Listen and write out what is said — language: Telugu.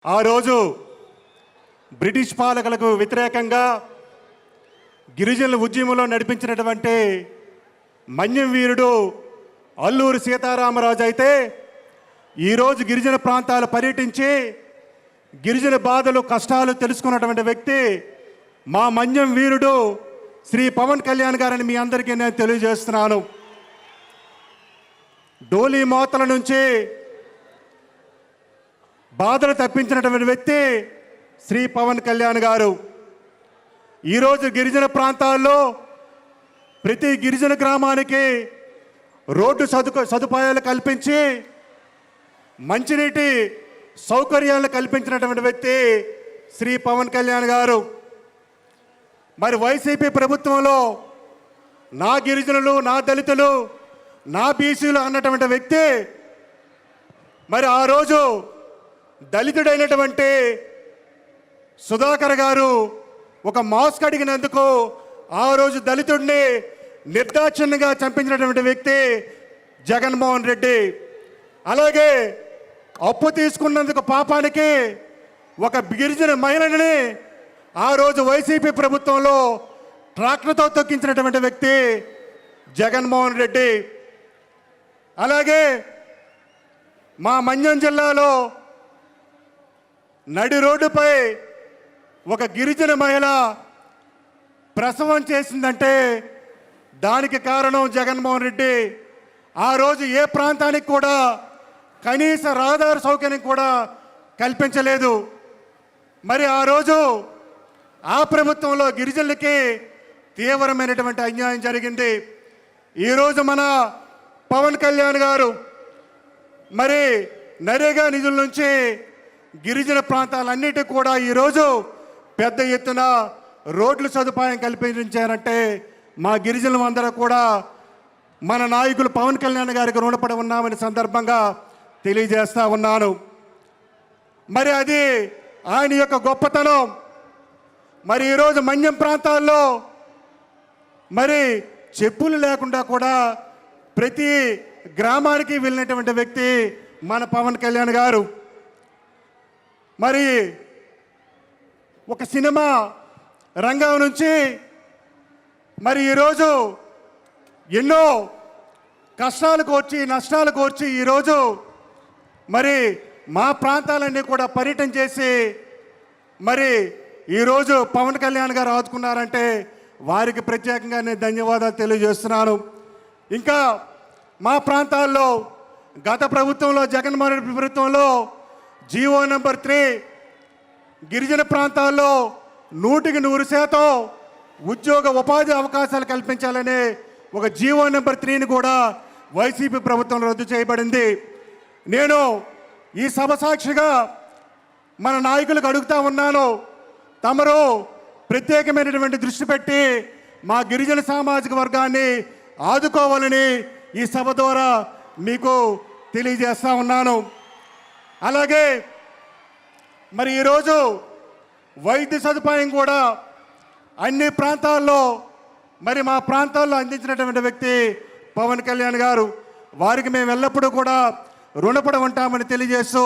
ఆ రోజు బ్రిటిష్ పాలకులకు వ్యతిరేకంగా గిరిజనుల ఉద్యమంలో నడిపించినటువంటి మన్యం వీరుడు అల్లూరి సీతారామరాజు అయితే ఈరోజు గిరిజన ప్రాంతాలు పర్యటించి గిరిజన బాధలు కష్టాలు తెలుసుకున్నటువంటి వ్యక్తి మా మన్యం వీరుడు శ్రీ పవన్ కళ్యాణ్ గారని మీ అందరికీ నేను తెలియజేస్తున్నాను. డోలీ మోతల నుంచి బాధలు తప్పించినటువంటి వ్యక్తి శ్రీ పవన్ కళ్యాణ్ గారు. ఈరోజు గిరిజన ప్రాంతాల్లో ప్రతి గిరిజన గ్రామానికి రోడ్డు సదుపాయాలు కల్పించి మంచినీటి సౌకర్యాలను కల్పించినటువంటి వ్యక్తి శ్రీ పవన్ కళ్యాణ్ గారు. మరి వైసీపీ ప్రభుత్వంలో నా గిరిజనులు, నా దళితులు, నా బీసీలు అన్నటువంటి వ్యక్తి మరి ఆ రోజు దళితుడైనటువంటి సుధాకర్ గారు ఒక మాస్క్ అడిగినందుకు ఆ రోజు దళితుడిని నిర్దాక్షిణ్యంగా చంపించినటువంటి వ్యక్తి జగన్మోహన్ రెడ్డి. అలాగే అప్పు తీసుకున్నందుకు పాపానికి ఒక గిరిజన మహిళని ఆ రోజు వైసీపీ ప్రభుత్వంలో ట్రాక్టర్తో తొక్కించినటువంటి వ్యక్తి జగన్మోహన్ రెడ్డి. అలాగే మా మన్యం జిల్లాలో నడి రోడ్డుపై ఒక గిరిజన మహిళ ప్రసవం చేసిందంటే దానికి కారణం జగన్మోహన్ రెడ్డి. ఆ రోజు ఏ ప్రాంతానికి కూడా కనీస రహదారి సౌకర్యం కూడా కల్పించలేదు. మరి ఆ రోజు ఆ ప్రభుత్వంలో గిరిజనులకి తీవ్రమైనటువంటి అన్యాయం జరిగింది. ఈరోజు మన పవన్ కళ్యాణ్ గారు మరి నరేగా నిధుల నుంచి గిరిజన ప్రాంతాలన్నిటికీ కూడా ఈరోజు పెద్ద ఎత్తున రోడ్ల సదుపాయం కల్పించారంటే మా గిరిజనులు అందరూ కూడా మన నాయకులు పవన్ కళ్యాణ్ గారికి రుణపడి ఉన్నామని సందర్భంగా తెలియజేస్తా ఉన్నాను. మరి అది ఆయన యొక్క గొప్పతనం. మరి ఈరోజు మన్యం ప్రాంతాల్లో మరి చెప్పులు లేకుండా కూడా ప్రతి గ్రామానికి వెళ్ళినటువంటి వ్యక్తి మన పవన్ కళ్యాణ్ గారు. మరి ఒక సినిమా రంగం నుంచి మరి ఈరోజు ఎన్నో కష్టాలు కోర్చి నష్టాలు కోర్చి ఈరోజు మరి మా ప్రాంతాలన్నీ కూడా పర్యటన చేసి మరి ఈరోజు పవన్ కళ్యాణ్ గారు ఆదుకున్నారంటే వారికి ప్రత్యేకంగా నేను ధన్యవాదాలు తెలియజేస్తున్నాను. ఇంకా మా ప్రాంతాల్లో గత ప్రభుత్వంలో జగన్మోహన్ రెడ్డి ప్రభుత్వంలో జీవో నెంబర్ 3 గిరిజన ప్రాంతాల్లో 100% ఉద్యోగ ఉపాధి అవకాశాలు కల్పించాలనే ఒక జీవో నెంబర్ 3ని కూడా వైసీపీ ప్రభుత్వం రద్దు చేయబడింది. నేను ఈ సభ సాక్షిగా మన నాయకులకు అడుగుతా ఉన్నాను, తమరు ప్రత్యేకమైనటువంటి దృష్టి పెట్టి మా గిరిజన సామాజిక వర్గాన్ని ఆదుకోవాలని ఈ సభ ద్వారా మీకు తెలియజేస్తా ఉన్నాను. అలాగే మరి ఈరోజు వైద్య సదుపాయం కూడా అన్ని ప్రాంతాల్లో మరి మా ప్రాంతాల్లో అందించినటువంటి వ్యక్తి పవన్ కళ్యాణ్ గారు. వారికి మేము ఎల్లప్పుడూ కూడా రుణపడి ఉంటామని తెలియజేస్తూ